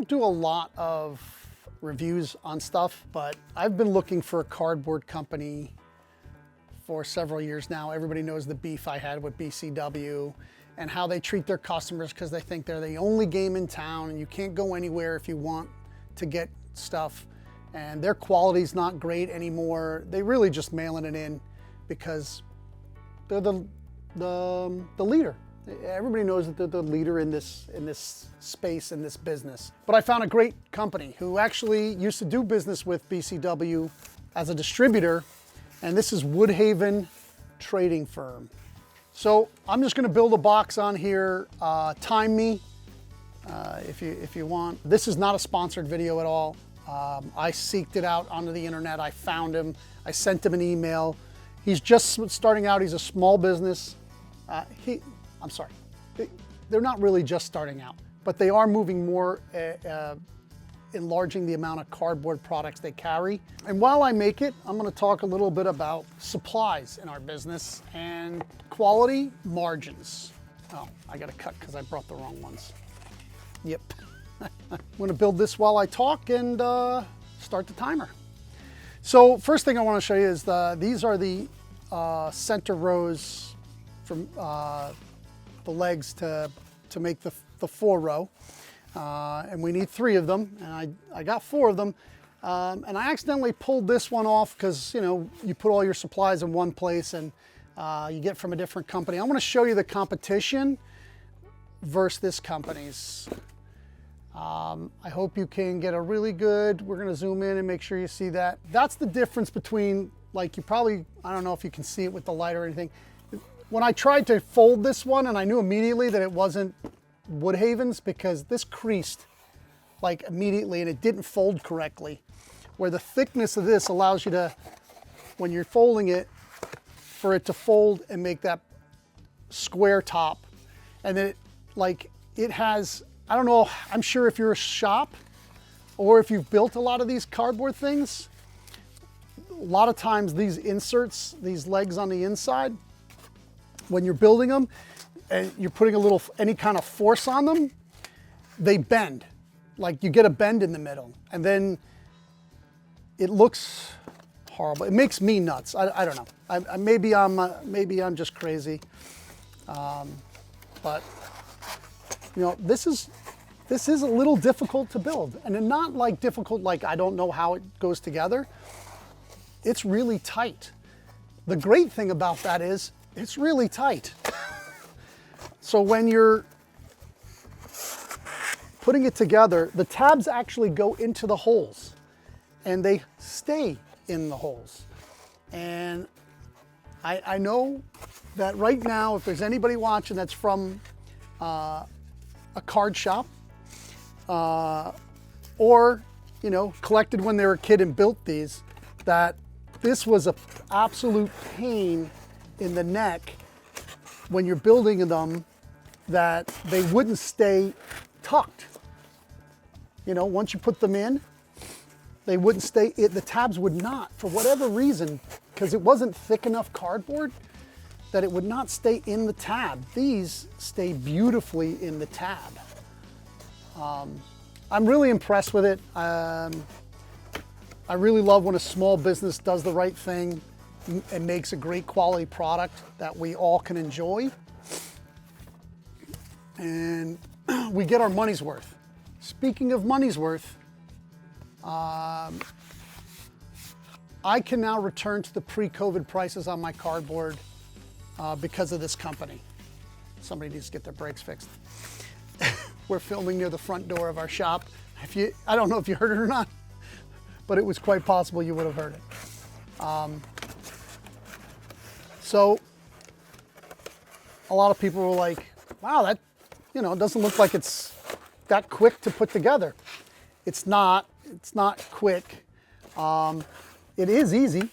don't do a lot of reviews on stuff, but I've been looking for a cardboard company for several years now. Everybody knows the beef I had with BCW and how they treat their customers because they think they're the only game in town and you can't go anywhere if you want to get stuff. And their quality's not great anymore. They really just mailing it in because they're the leader. Everybody knows that they're the leader in this space, in this business. But I found a great company who actually used to do business with BCW as a distributor, and this is WoodHaven Trading Firm. So I'm just going to build a box on here. Time me if you want. This is not a sponsored video at all. I seeked it out onto the internet. I found him. I sent him an email. He's just starting out. He's a small business. I'm sorry, they're not really just starting out, but they are moving more, enlarging the amount of cardboard products they carry. And while I make it, I'm going to talk a little bit about supplies in our business and quality margins. Oh, I got to cut because I brought the wrong ones. Yep. I'm going to build this while I talk and start the timer. So first thing I want to show you is these are the center rows from the legs to make the 4-row, and we need 3 of them, and I got 4 of them, and I accidentally pulled this one off because, you know, you put all your supplies in one place and you get from a different company. I want to show you the competition versus this company's. I hope you can get a really good, we're going to zoom in and make sure you see that. That's the difference between, like, you probably, I don't know if you can see it with the light or anything. When I tried to fold this one, and I knew immediately that it wasn't WoodHaven's because this creased like immediately and it didn't fold correctly. Where the thickness of this allows you to, when you're folding it, for it to fold and make that square top. And then it has, I don't know, I'm sure if you're a shop or if you've built a lot of these cardboard things, a lot of times these inserts, these legs on the inside, when you're building them and you're putting any kind of force on them, they bend. Like you get a bend in the middle and then it looks horrible. It makes me nuts. I don't know. Maybe I'm just crazy. But you know, this is a little difficult to build, and not like difficult like I don't know how it goes together. It's really tight. The great thing about that is it's really tight. So when you're putting it together, the tabs actually go into the holes and they stay in the holes. And I know that right now, if there's anybody watching that's from a card shop or, you know, collected when they were a kid and built these, that this was an absolute pain in the neck when you're building them, that they wouldn't stay tucked. You know, once you put them in, they wouldn't stay, the tabs would not, for whatever reason, because it wasn't thick enough cardboard, that it would not stay in the tab. These stay beautifully in the tab. I'm really impressed with it. I really love when a small business does the right thing and makes a great quality product that we all can enjoy. And we get our money's worth. Speaking of money's worth, I can now return to the pre-COVID prices on my cardboard because of this company. Somebody needs to get their brakes fixed. We're filming near the front door of our shop. I don't know if you heard it or not, but it was quite possible you would have heard it. So a lot of people were like, wow, that, you know, doesn't look like it's that quick to put together. It's not quick. It is easy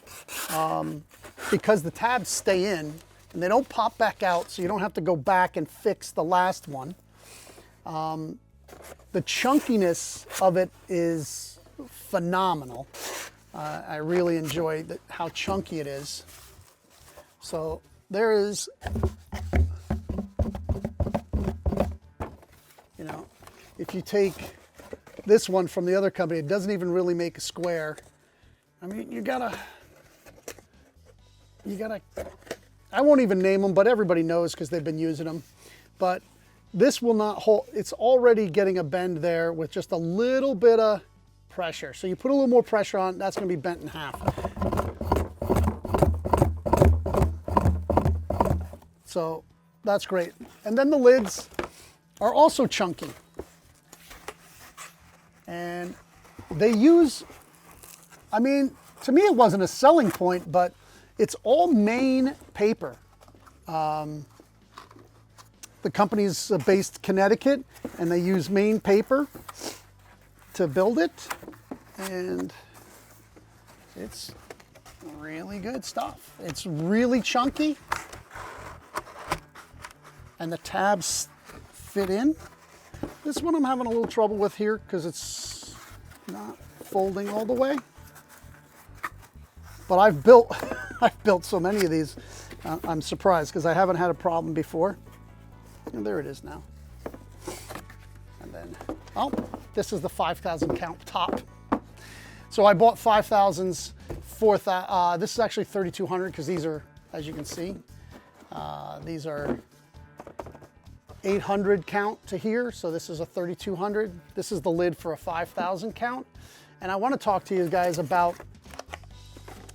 because the tabs stay in and they don't pop back out, so you don't have to go back and fix the last one. The chunkiness of it is phenomenal. I really enjoy how chunky it is. So there is, you know, if you take this one from the other company, it doesn't even really make a square. I mean, you gotta, I won't even name them, but everybody knows because they've been using them. But this will not hold, it's already getting a bend there with just a little bit of pressure. So you put a little more pressure on, that's gonna be bent in half. So that's great. And then the lids are also chunky. And they use, I mean, to me it wasn't a selling point, but it's all Maine paper. The company's based Connecticut, and they use Maine paper to build it. And it's really good stuff. It's really chunky. And the tabs fit in. This one I'm having a little trouble with here because it's not folding all the way. But I've built so many of these, I'm surprised because I haven't had a problem before. And there it is now. And then, oh, this is the 5,000 count top. So I bought 5,000s, this is actually 3,200 because these are, as you can see, these are 800 count to here, so this is a 3,200. This is the lid for a 5,000 count. And I want to talk to you guys about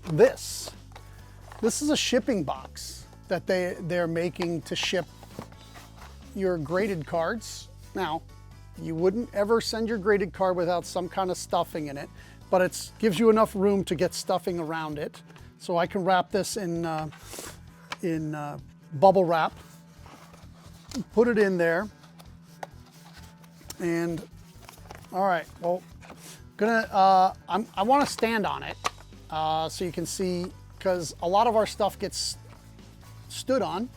this. This is a shipping box that they're making to ship your graded cards. Now, you wouldn't ever send your graded card without some kind of stuffing in it, but it gives you enough room to get stuffing around it. So I can wrap this in bubble wrap. Put it in there, and all right, well, I want to stand on it so you can see, because a lot of our stuff gets stood on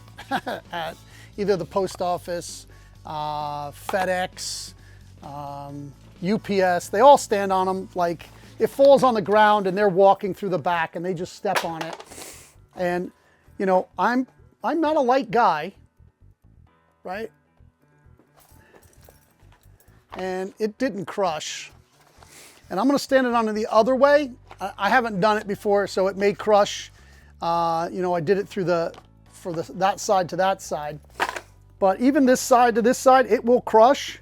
at either the post office, FedEx, UPS. They all stand on them. Like, it falls on the ground and they're walking through the back and they just step on it. And you know, I'm not a light guy, right? And it didn't crush. And I'm going to stand it on the other way. I haven't done it before, so it may crush. You know, I did it through that side to that side. But even this side to this side, it will crush,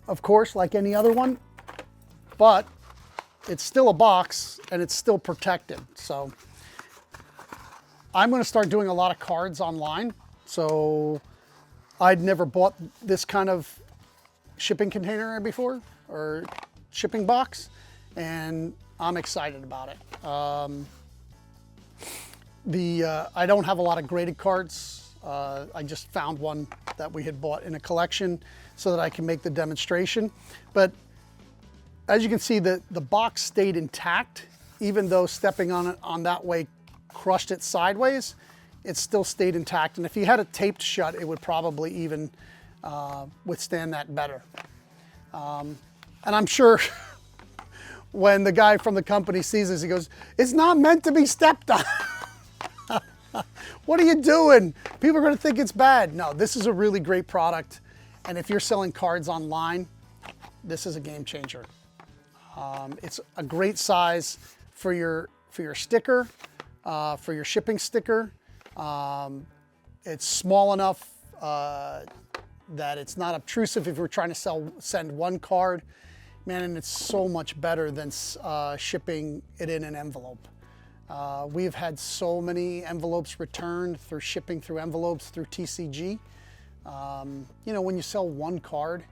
of course, like any other one. But it's still a box and it's still protected. So I'm going to start doing a lot of cards online. So I'd never bought this kind of shipping container before, or shipping box, and I'm excited about it. I don't have a lot of graded cards. I just found one that we had bought in a collection so that I can make the demonstration. But as you can see, the box stayed intact, even though stepping on it on that way crushed it sideways. It still stayed intact, and if you had it taped shut, it would probably even withstand that better. And I'm sure when the guy from the company sees this, he goes, "It's not meant to be stepped on." What are you doing? People are going to think it's bad. No, this is a really great product, and if you're selling cards online, this is a game changer. It's a great size for your sticker, for your shipping sticker. It's small enough that it's not obtrusive if you're trying to send one card. Man, and it's so much better than shipping it in an envelope. We've had so many envelopes returned through shipping through envelopes through TCG. You know, when you sell one card,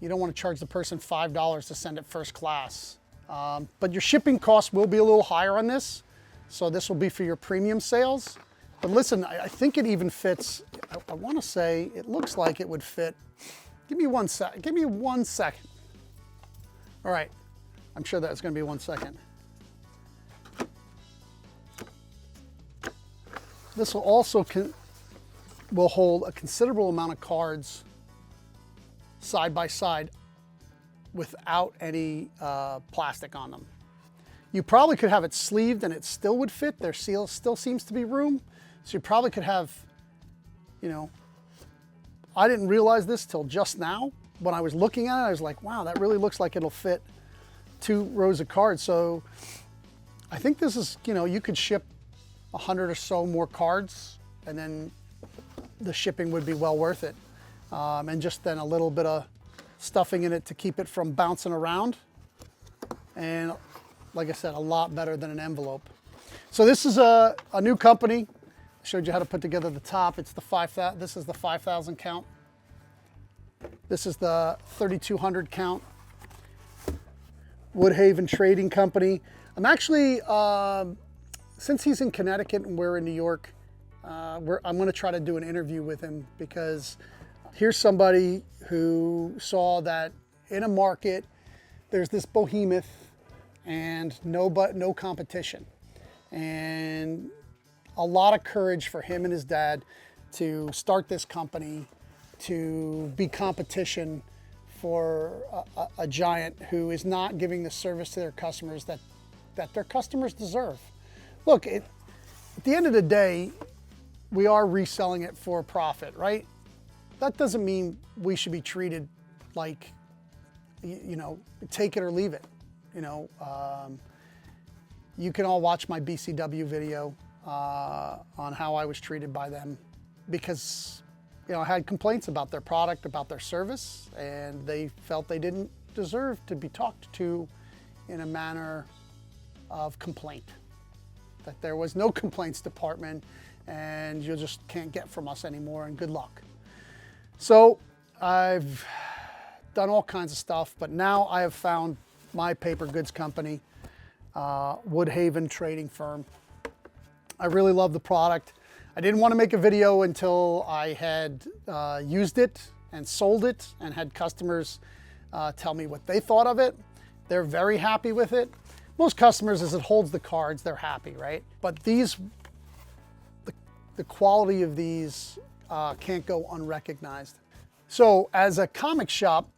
you don't want to charge the person $5 to send it first class. But your shipping costs will be a little higher on this. So this will be for your premium sales. But listen, I think it even fits. I want to say it looks like it would fit. Give me 1 sec. Give me 1 second. All right. I'm sure that's going to be 1 second. This will also will hold a considerable amount of cards side by side without any plastic on them. You probably could have it sleeved and it still would fit. There still seems to be room. So you probably could have, you know, I didn't realize this till just now, when I was looking at it, I was like, wow, that really looks like it'll fit 2 rows of cards. So I think this is, you could ship 100 or so more cards, and then the shipping would be well worth it. And just then a little bit of stuffing in it to keep it from bouncing around. And like I said, a lot better than an envelope. So this is a new company. I showed you how to put together the top. It's the 5,000. This is the 5,000 count. This is the 3,200 count. WoodHaven Trading Company. I'm actually, since he's in Connecticut and we're in New York, I'm going to try to do an interview with him, because here's somebody who saw that in a market there's this behemoth and no competition, and a lot of courage for him and his dad to start this company, to be competition for a giant who is not giving the service to their customers that their customers deserve. Look, at the end of the day, we are reselling it for a profit, right? That doesn't mean we should be treated like, take it or leave it. You can all watch my BCW video on how I was treated by them, because I had complaints about their product, about their service, and they felt they didn't deserve to be talked to in a manner of complaint. That there was no complaints department, and you just can't get from us anymore, and good luck. So I've done all kinds of stuff, but now I have found my paper goods company, WoodHaven Trading Firm. I really love the product. I didn't want to make a video until I had used it and sold it and had customers tell me what they thought of it. They're very happy with it. Most customers, as it holds the cards, they're happy, right? But these, the quality of these can't go unrecognized. So as a comic shop,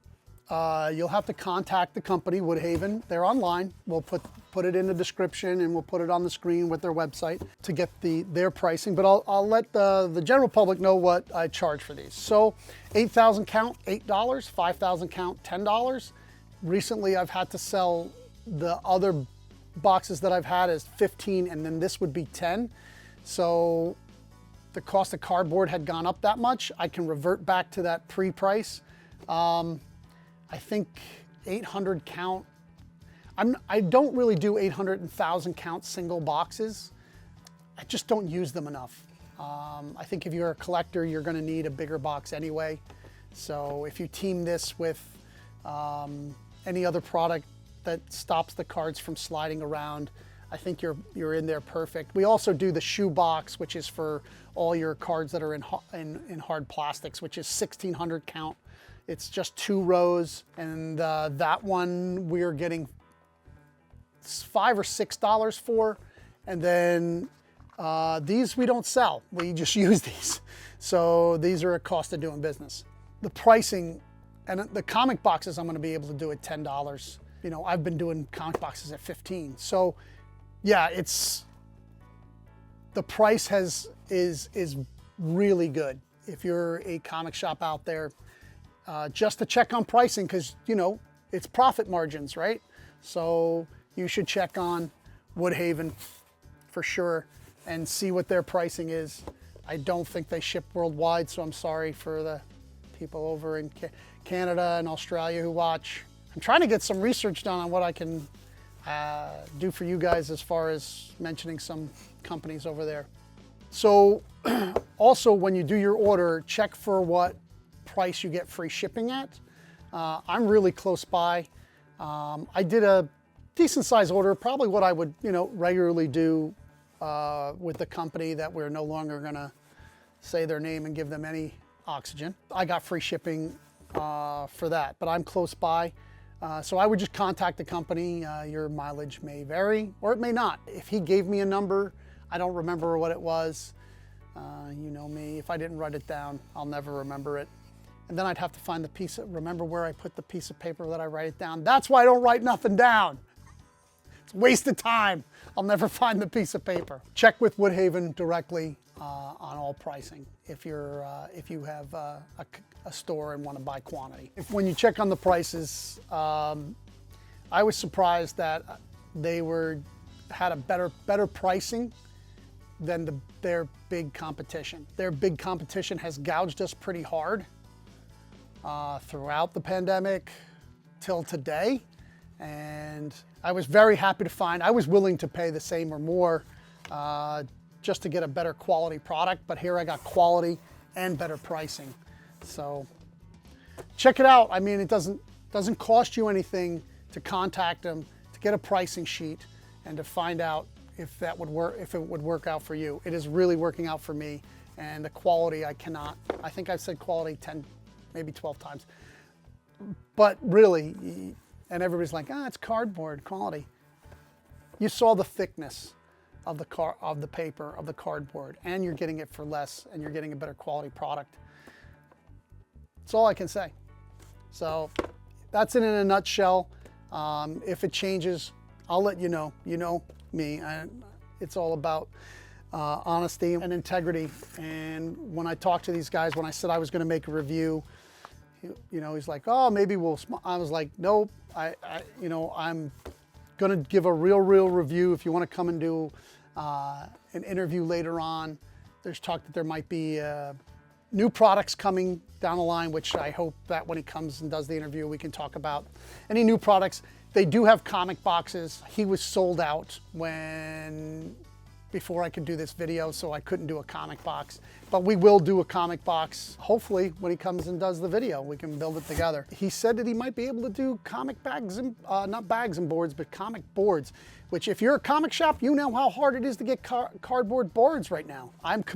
you'll have to contact the company, WoodHaven. They're online. We'll put it in the description, and we'll put it on the screen with their website to get their pricing. But I'll let the general public know what I charge for these. So 8,000 count, $8. 5,000 count, $10. Recently, I've had to sell the other boxes that I've had as 15, and then this would be 10. So the cost of cardboard had gone up that much. I can revert back to that pre-price. I think 800 count. I don't really do 800 and 1,000 count single boxes. I just don't use them enough. I think if you're a collector, you're going to need a bigger box anyway. So if you team this with any other product that stops the cards from sliding around, I think you're in there perfect. We also do the shoe box, which is for all your cards that are in hard plastics, which is 1,600 count. It's just 2 rows, and that one we're getting $5 or $6 for. And then these we don't sell, we just use these. So these are a cost of doing business. The pricing, and the comic boxes I'm gonna be able to do at $10. I've been doing comic boxes at 15. So yeah, the price is really good. If you're a comic shop out there, just to check on pricing, because it's profit margins, right? So you should check on WoodHaven for sure and see what their pricing is. I don't think they ship worldwide, so I'm sorry for the people over in Canada and Australia who watch. I'm trying to get some research done on what I can do for you guys as far as mentioning some companies over there. So also, when you do your order, check for what price you get free shipping at. I'm really close by. I did a decent size order, probably what I would regularly do with the company that we're no longer gonna say their name and give them any oxygen. I got free shipping for that, but I'm close by. So I would just contact the company. Your mileage may vary, or it may not. If he gave me a number, I don't remember what it was. You know me, if I didn't write it down, I'll never remember it. And then I'd have to find remember where I put the piece of paper that I write it down. That's why I don't write nothing down. It's Waste of time. I'll never find the piece of paper. Check with WoodHaven directly on all pricing if you have a store and want to buy quantity. When you check on the prices, I was surprised that they had a better pricing than their big competition. Their big competition has gouged us pretty hard throughout the pandemic till today. And I was very happy to find, I was willing to pay the same or more just to get a better quality product, but here I got quality and better pricing. So check it out. I mean, it doesn't cost you anything to contact them, to get a pricing sheet, and to find out if that would work, if it would work out for you. It is really working out for me, and the quality I think I've said quality 10, maybe 12 times, but really, and everybody's like, it's cardboard quality. You saw the thickness of the paper, of the cardboard, and you're getting it for less, and you're getting a better quality product. That's all I can say. So that's it in a nutshell. If it changes, I'll let you know. You know me. It's all about honesty and integrity. And when I talked to these guys, when I said I was going to make a review, he's like, oh, maybe we'll. I was like, nope. I'm going to give a real review. If you want to come and do an interview later on, there's talk that there might be new products coming down the line, which I hope that when he comes and does the interview, we can talk about any new products. They do have comic boxes. He was sold out before I could do this video, so I couldn't do a comic box. But we will do a comic box, hopefully, when he comes and does the video. We can build it together. He said that he might be able to do comic bags and, not bags and boards, but comic boards, which if you're a comic shop, you know how hard it is to get cardboard boards right now. I'm not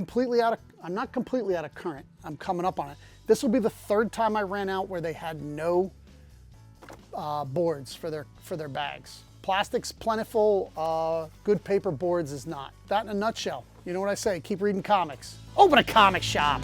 completely out of current. I'm coming up on it. This will be the third time I ran out where they had no boards for their bags. Plastic's plentiful, good paper boards is not. That in a nutshell. You know what I say, keep reading comics. Open a comic shop.